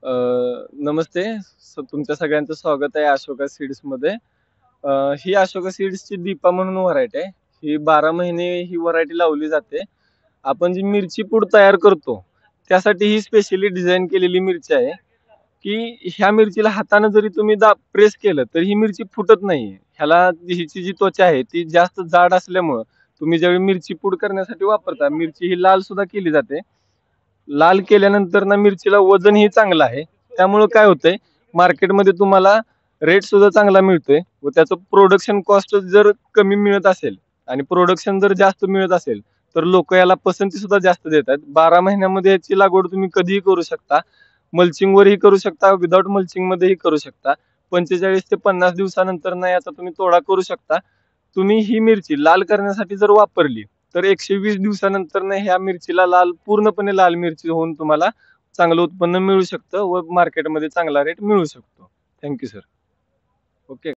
नमस्ते. तुमच्या सगळ्यांचं स्वागत आहे अशोका सीड्समध्ये. ही अशोका सीड्सची दीपा म्हणून व्हरायटी आहे. ही 12 महिने ही व्हरायटी लावली जाते. आपण जी मिरची पूड तयार करतो, त्यासाठी ही स्पेशली डिझाइन केलेली मिरची आहे, की ह्या मिरचीला हाताने जरी तुम्ही प्रेस केलं, तर ही मिरची फुटत नाही. ह्याला हिची जी त्वचा आहे, ती जास्त जाड असल्यामुळं तुम्ही ज्यावेळी मिरची पूड करण्यासाठी वापरता, मिरची ही लाल सुद्धा केली जाते. लाल केल्यानंतर ना मिरचीला वजनही चांगलं आहे. त्यामुळं काय होतंय, मार्केटमध्ये तुम्हाला रेट सुद्धा चांगला मिळतोय व त्याचं प्रोडक्शन कॉस्ट जर कमी मिळत असेल आणि प्रोडक्शन जर जास्त मिळत असेल, तर लोकं याला पसंती सुद्धा जास्त देतात. 12 महिन्यामध्ये याची लागवड तुम्ही कधीही करू शकता. मल्चिंगवरही करू शकता, विदाऊट मल्चिंगमध्येही करू शकता. 45 ते 50 दिवसानंतर ना याचा तुम्ही तोडा करू शकता. तुम्ही ही मिरची लाल करण्यासाठी जर वापरली, तर 120 दिवसानंतर ना ह्या मिरचीला पूर्णपणे लाल मिरची होऊन तुम्हाला चांगलं उत्पन्न मिळू शकतं व मार्केटमध्ये चांगला रेट मिळू शकतो. Thank you sir. ओके.